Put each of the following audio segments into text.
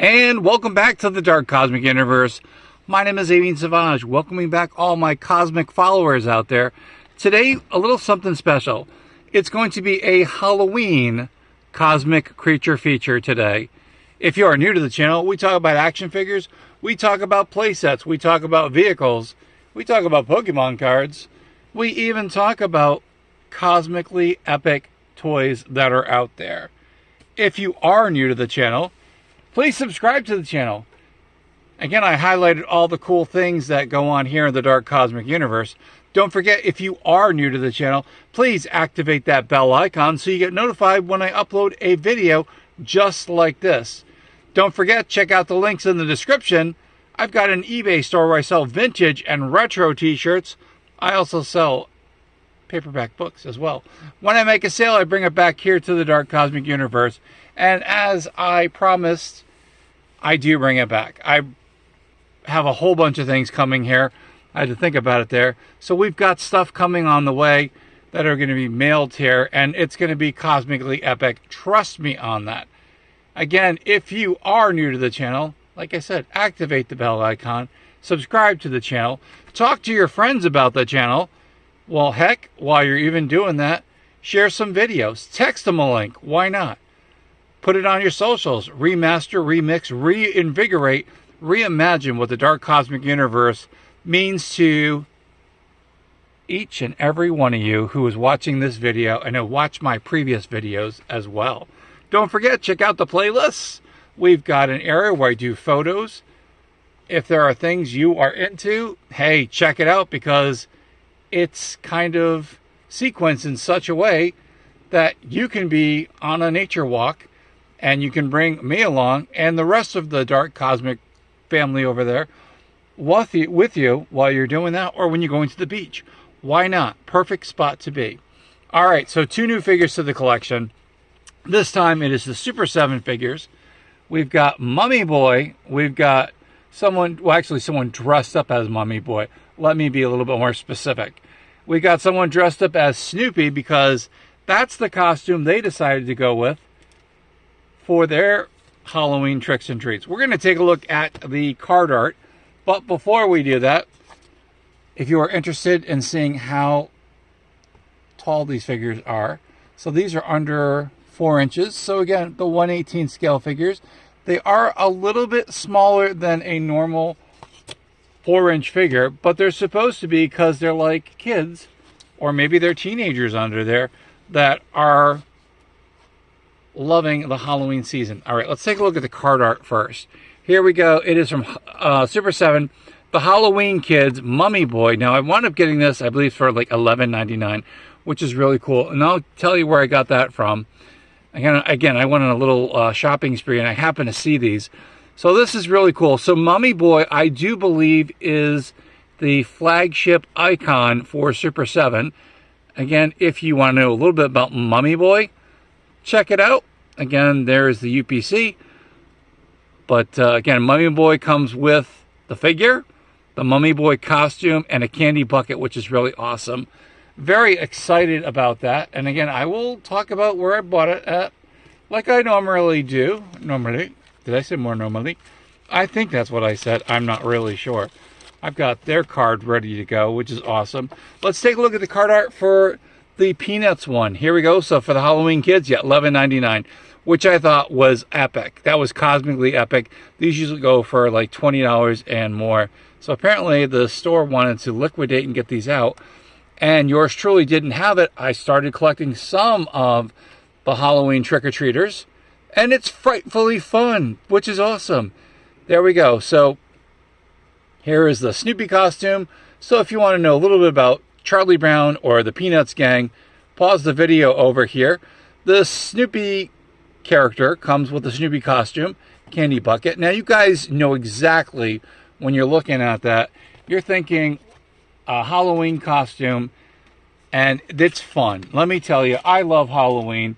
And welcome back to the Dark Cosmic Universe. My name is Avian Savage, welcoming back all my cosmic followers out there. Today, a little something special. It's going to be a Halloween cosmic creature feature today. If you are new to the channel, we talk about action figures, we talk about playsets, we talk about vehicles, we talk about Pokemon cards, we even talk about cosmically epic toys that are out there. If you are new to the channel, please subscribe to the channel. Again, I highlighted all the cool things that go on here in the Dark Cosmic Universe. Don't forget, if you are new to the channel, please activate that bell icon so you get notified when I upload a video just like this. Don't forget, check out the links in the description. I've got an eBay store where I sell vintage and retro t-shirts. I also sell paperback books as well. When I make a sale, I bring it back here to the Dark Cosmic Universe. And as I promised, I do bring it back. I have a whole bunch of things coming here. I had to think about it there. So we've got stuff coming on the way that are going to be mailed here, and it's going to be cosmically epic. Trust me on that. Again, if you are new to the channel, like I said, activate the bell icon, subscribe to the channel, talk to your friends about the channel. Well, heck, while you're even doing that, share some videos. Text them a link. Why not? Put it on your socials. Remaster, remix, reinvigorate, reimagine what the Dark Cosmic Universe means to each and every one of you who is watching this video and have watched my previous videos as well. Don't forget, check out the playlists. We've got an area where I do photos. If there are things you are into, hey, check it out, because it's kind of sequenced in such a way that you can be on a nature walk and you can bring me along and the rest of the Dark Cosmic family over there with you while you're doing that, or when you're going to the beach. Why not? Perfect spot to be. All right, so 2 new figures to the collection. This time it is the Super 7 figures. We've got MummyBoy. We've got someone dressed up as MummyBoy. Let me be a little bit more specific. We got someone dressed up as Snoopy because that's the costume they decided to go with for their Halloween tricks and treats. We're going to take a look at the card art, but before we do that, if you are interested in seeing how tall these figures are, so these are under 4 inches. So again, the 1/18 scale figures, they are a little bit smaller than a normal 4-inch figure, but they're supposed to be because they're like kids, or maybe they're teenagers under there that are loving the Halloween season. All right, let's take a look at the card art first. Here we go. It is from Super 7, the Halloween Kids MummyBoy. Now, I wound up getting this, I believe, for like $11.99, which is really cool. And I'll tell you where I got that from. Again, I went on a little shopping spree, and I happened to see these. So this is really cool. So MummyBoy, I do believe, is the flagship icon for Super 7. Again, if you want to know a little bit about MummyBoy, check it out. Again, there's the UPC. But again, MummyBoy comes with the figure, the MummyBoy costume, and a candy bucket, which is really awesome. Very excited about that. And again, I will talk about where I bought it at, like I normally do. Did I say more normally? I think that's what I said. I'm not really sure. I've got their card ready to go, which is awesome. Let's take a look at the card art for the Peanuts one. Here we go. So for the Halloween Kids, yeah, $11.99, which I thought was epic. That was cosmically epic. These usually go for like $20 and more. So apparently the store wanted to liquidate and get these out, and yours truly didn't have it. I started collecting some of the Halloween trick-or-treaters, and it's frightfully fun, which is awesome. There we go. So here is the Snoopy costume. So if you want to know a little bit about Charlie Brown or the Peanuts gang, pause the video over here. The Snoopy character comes with the Snoopy costume, candy bucket. Now you guys know exactly when you're looking at that, you're thinking a Halloween costume, and it's fun. Let me tell you, I love Halloween.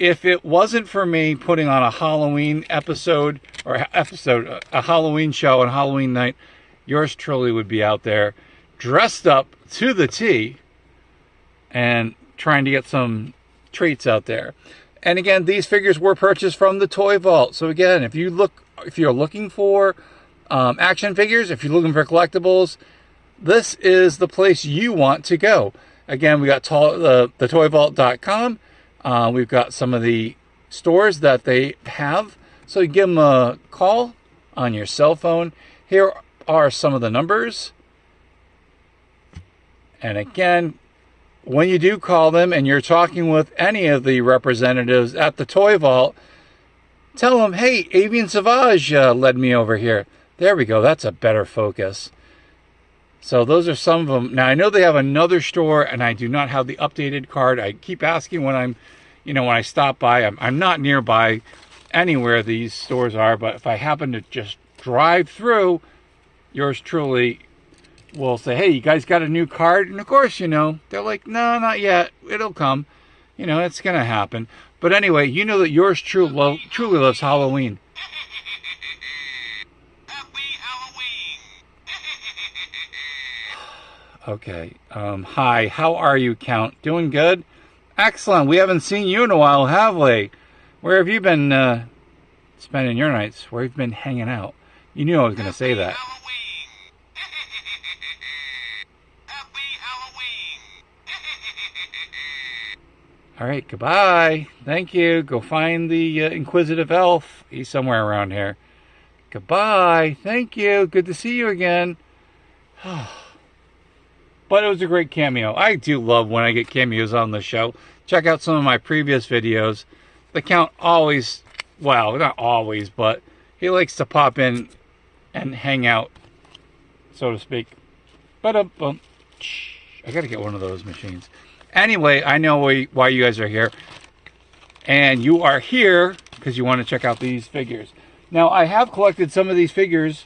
If it wasn't for me putting on a Halloween episode, a Halloween show on Halloween night, yours truly would be out there dressed up to the T and trying to get some treats out there. And again, these figures were purchased from the Toy Vault. So again, if you're looking for action figures, if you're looking for collectibles, this is the place you want to go. Again, we got the toyvault.com. We've got some of the stores that they have. So you give them a call on your cell phone. Here are some of the numbers. And again, when you do call them and you're talking with any of the representatives at the Toy Vault, tell them, hey, Avian Savage led me over here. There we go. That's a better focus. So those are some of them. Now, I know they have another store, and I do not have the updated card. I keep asking when when I stop by. I'm not nearby anywhere these stores are, but if I happen to just drive through, yours truly will say, hey, you guys got a new card? And of course, they're like, no, not yet. It'll come. It's going to happen. But anyway, you know that yours truly loves Halloween. Okay. Hi, how are you, Count? Doing good? Excellent. We haven't seen you in a while, have we? Where have you been spending your nights? Where have you been hanging out? You knew I was going to say that. All right, goodbye. Thank you. Go find the inquisitive elf. He's somewhere around here. Goodbye. Thank you. Good to see you again. But it was a great cameo. I do love when I get cameos on the show. Check out some of my previous videos. The Count always, well, not always, but he likes to pop in and hang out, so to speak. But I got to get one of those machines. Anyway, I know why you guys are here. And you are here because you want to check out these figures. Now, I have collected some of these figures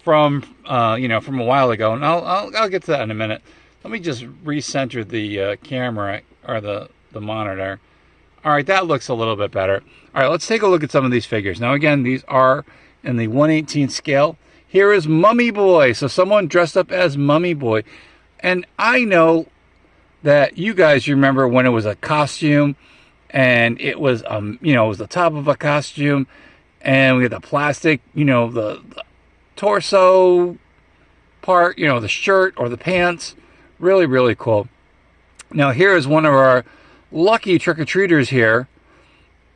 from from a while ago, and I'll get to that in a minute. Let me just recenter the camera or the monitor. All right, that looks a little bit better. All right, let's take a look at some of these figures. Now, again, these are in the 1/18 scale. Here is MummyBoy. So someone dressed up as MummyBoy. And I know that you guys remember when it was a costume, and it was it was the top of a costume, and we had the plastic, the torso part, the shirt or the pants. Really, really cool. Now, here is one of our lucky trick-or-treaters here,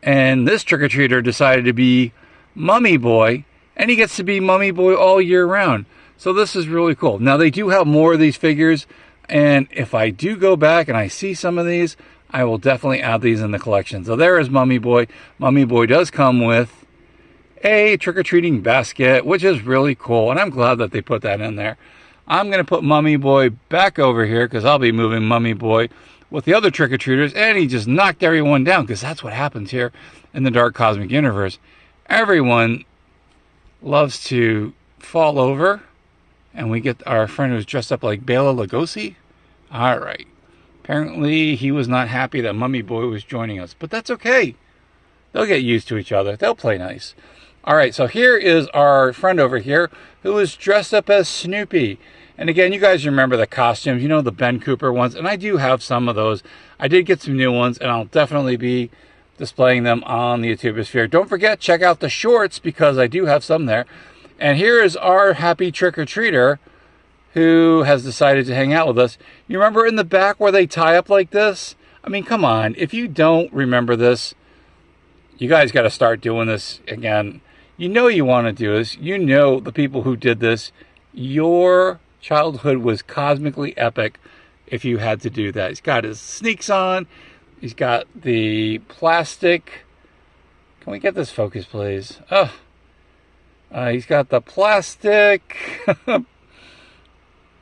and this trick-or-treater decided to be MummyBoy, and he gets to be MummyBoy all year round. So this is really cool. Now, they do have more of these figures, and if I do go back and I see some of these, I will definitely add these in the collection. So there is MummyBoy. MummyBoy does come with a trick-or-treating basket, which is really cool, and I'm glad that they put that in there. I'm going to put MummyBoy back over here because I'll be moving MummyBoy with the other trick-or-treaters, and he just knocked everyone down because that's what happens here in the Dark Cosmic Universe. Everyone loves to fall over, and we get our friend who's dressed up like Bela Lugosi. All right. Apparently, he was not happy that MummyBoy was joining us, but that's okay. They'll get used to each other. They'll play nice. All right, so here is our friend over here who is dressed up as Snoopy. And again, you guys remember the costumes, the Ben Cooper ones, and I do have some of those. I did get some new ones, and I'll definitely be displaying them on the YouTubesphere. Don't forget, check out the shorts because I do have some there. And here is our happy trick-or-treater who has decided to hang out with us. You remember in the back where they tie up like this? I mean, come on. If you don't remember this, you guys got to start doing this again. You want to do this. The people who did this. Your childhood was cosmically epic if you had to do that. He's got his sneaks on. He's got the plastic. Can we get this focus, please? He's got the plastic.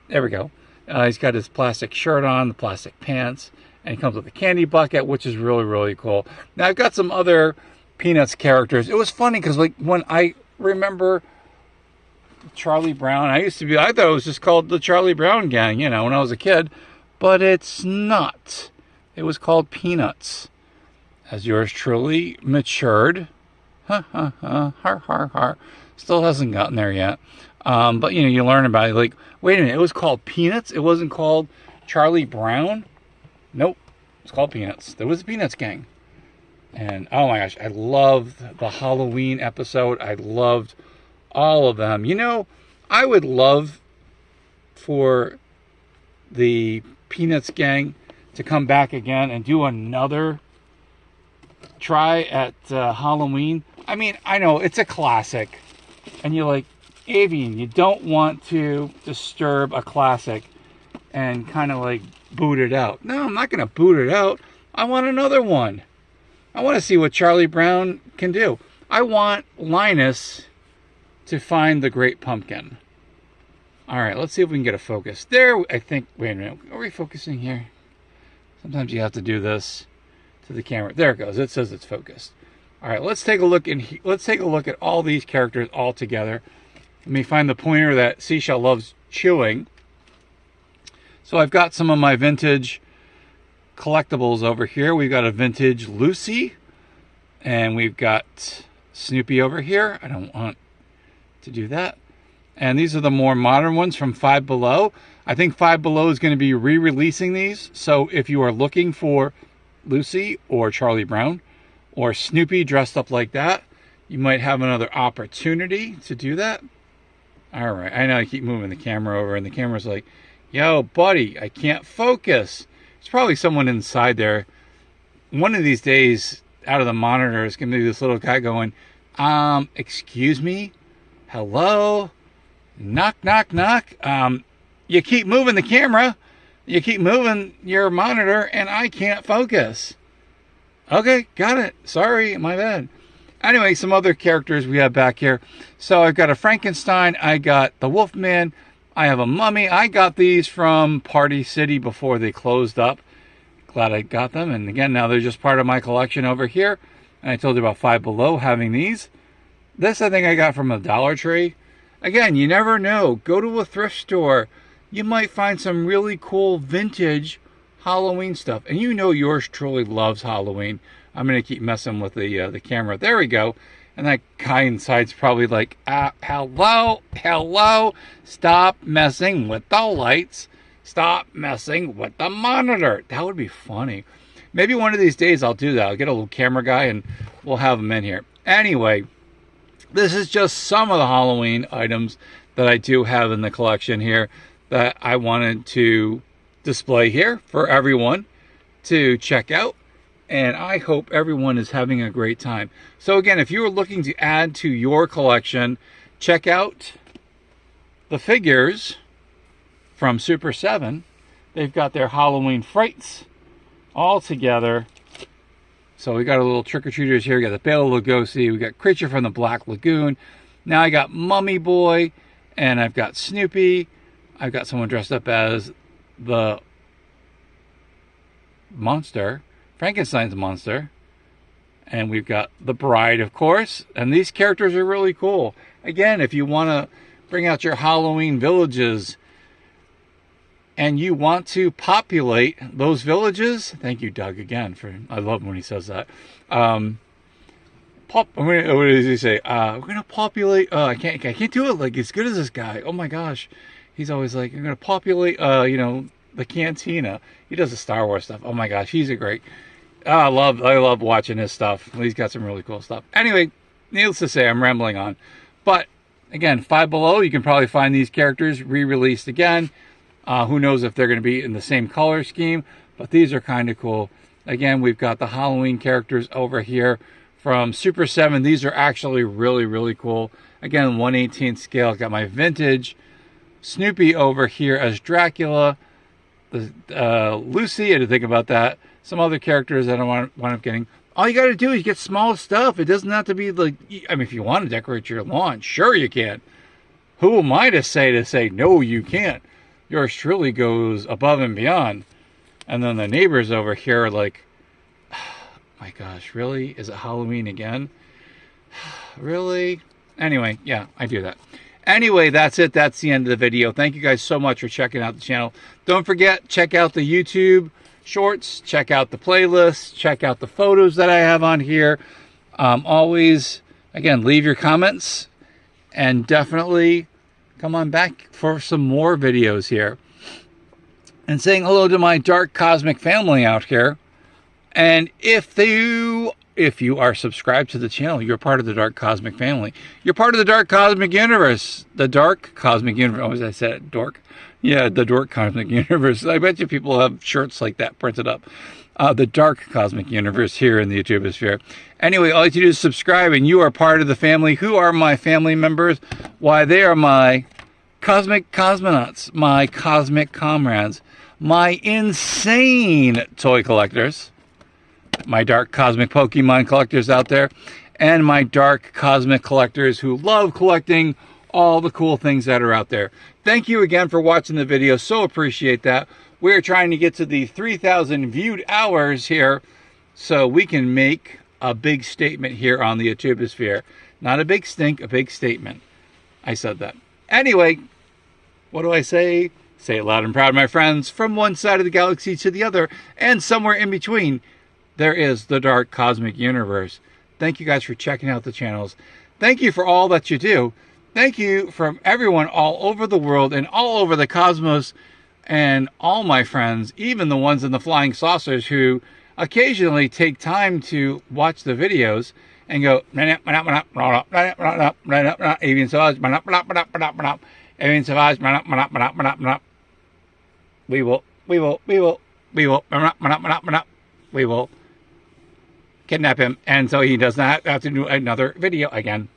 There we go. He's got his plastic shirt on, the plastic pants, and he comes with a candy bucket, which is really, really cool. Now, I've got some other Peanuts characters. It was funny because, when I remember Charlie Brown, I thought it was just called the Charlie Brown Gang, when I was a kid, but it's not. It was called Peanuts. As yours truly matured. Ha, ha, ha, har, har, har. Still hasn't gotten there yet. But, you learn about it. Wait a minute, it was called Peanuts? It wasn't called Charlie Brown? Nope. It's called Peanuts. There was a Peanuts gang. And oh my gosh, I loved the Halloween episode. I loved all of them. You know, I would love for the Peanuts gang to come back again and do another try at Halloween. I mean, I know it's a classic, and you're like, Avian, you don't want to disturb a classic and kind of like boot it out. No, I'm not going to boot it out. I want another one. I want to see what Charlie Brown can do. I want Linus to find the Great Pumpkin. All right, let's see if we can get a focus. There, I think, wait a minute. Are we focusing here? Sometimes you have to do this to the camera. There it goes. It says it's focused. All right, let's take a look let's take a look at all these characters all together. Let me find the pointer that Seashell loves chewing. So I've got some of my vintage collectibles over here. We've got a vintage Lucy, and we've got Snoopy over here. I don't want to do that. And these are the more modern ones from Five Below. I think Five Below is going to be re-releasing these. So if you are looking for Lucy or Charlie Brown or Snoopy dressed up like that, you might have another opportunity to do that. All right, I know I keep moving the camera over, and the camera's like, yo, buddy, I can't focus. There's probably someone inside there. One of these days, out of the monitor, is going to be this little guy going, excuse me? Hello? Knock, knock, knock. You keep moving the camera. You keep moving your monitor, and I can't focus. Okay, got it. Sorry, my bad. Anyway, some other characters we have back here. So I've got a Frankenstein. I got the Wolfman. I have a Mummy. I got these from Party City before they closed up. Glad I got them. And again, now they're just part of my collection over here. And I told you about Five Below having these. This I think I got from a Dollar Tree. Again, you never know. Go to a thrift store. You might find some really cool vintage Halloween stuff. And you know yours truly loves Halloween. I'm going to keep messing with the camera. There we go. And that guy inside's probably like, hello, hello, stop messing with the lights. Stop messing with the monitor. That would be funny. Maybe one of these days I'll do that. I'll get a little camera guy and we'll have him in here. Anyway, this is just some of the Halloween items that I do have in the collection here that I wanted to display here for everyone to check out. And I hope everyone is having a great time. So again, if you are looking to add to your collection, check out the figures from Super 7. They've got their Halloween Frights all together. So we got a little trick-or-treaters here. We got the Bela Lugosi. We got Creature from the Black Lagoon. Now I got MummyBoy, and I've got Snoopy. I've got someone dressed up as the monster. Frankenstein's monster. And we've got the bride, of course. And these characters are really cool. Again, if you want to bring out your Halloween villages and you want to populate those villages, thank you, Doug, again. I love when he says that. What does he say? We're going to populate. I can't do it like as good as this guy. Oh my gosh. He's always like, you're going to populate, the cantina. He does the Star Wars stuff. Oh my gosh, he's a great. I love watching his stuff. He's got some really cool stuff. Anyway, needless to say, I'm rambling on. But again, Five Below, you can probably find these characters re-released again. Who knows if they're going to be in the same color scheme, but these are kind of cool. Again, we've got the Halloween characters over here from Super 7. These are actually really, really cool. Again, 1/18 scale. Got my vintage Snoopy over here as Dracula. The Lucy, I had to think about that. Some other characters that I wind up getting. All you got to do is get small stuff. It doesn't have to be like, I mean, if you want to decorate your lawn, sure you can. Who am I to say no, you can't? Yours truly goes above and beyond. And then the neighbors over here are like, oh my gosh, really? Is it Halloween again? Really? Anyway, yeah, I do that. Anyway, that's it. That's the end of the video. Thank you guys so much for checking out the channel. Don't forget, check out the YouTube shorts. Check out the playlist. Check out the photos that I have on here. Always, again, leave your comments. And definitely come on back for some more videos here. And saying hello to my dark cosmic family out here. And if you if you are subscribed to the channel, you're part of the Dark Cosmic family. You're part of the Dark Cosmic Universe. The Dark Cosmic Universe. Oh, as I said, dork. Yeah, the Dark Cosmic Universe. I bet you people have shirts like that printed up. The Dark Cosmic Universe here in the YouTubosphere. Anyway, all you have to do is subscribe, and you are part of the family. Who are my family members? Why, they are my cosmic cosmonauts, my cosmic comrades, my insane toy collectors, my dark cosmic Pokemon collectors out there, and my dark cosmic collectors who love collecting all the cool things that are out there. Thank you again for watching the video. So appreciate that. We're trying to get to the 3,000 viewed hours here so we can make a big statement here on the YouTubosphere. Not a big stink, a big statement. I said that. Anyway, what do I say? Say it loud and proud, my friends. From one side of the galaxy to the other, and somewhere in between, there is the Dark Cosmic Universe. Thank you guys for checking out the channels. Thank you for all that you do. Thank you from everyone all over the world and all over the cosmos, and all my friends, even the ones in the flying saucers who occasionally take time to watch the videos and go, we will kidnap him, and so he does not have to do another video again.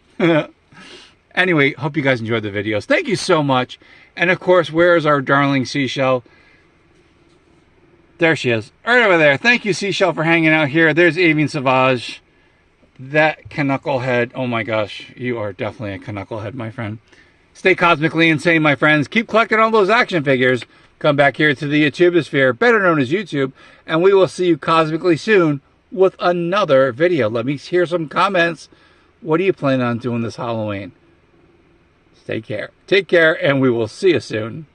Anyway, hope you guys enjoyed the videos. Thank you so much. And of course, where is our darling Seashell? There she is, right over there. Thank you, Seashell, for hanging out here. There's Avian Savage. That knucklehead. Oh my gosh, you are definitely a knucklehead, my friend. Stay cosmically insane, my friends. Keep collecting all those action figures. Come back here to the YouTubosphere, better known as YouTube, and we will see you cosmically soon with another video. Let me hear some comments. What are you planning on doing this Halloween? Take care, and we will see you soon.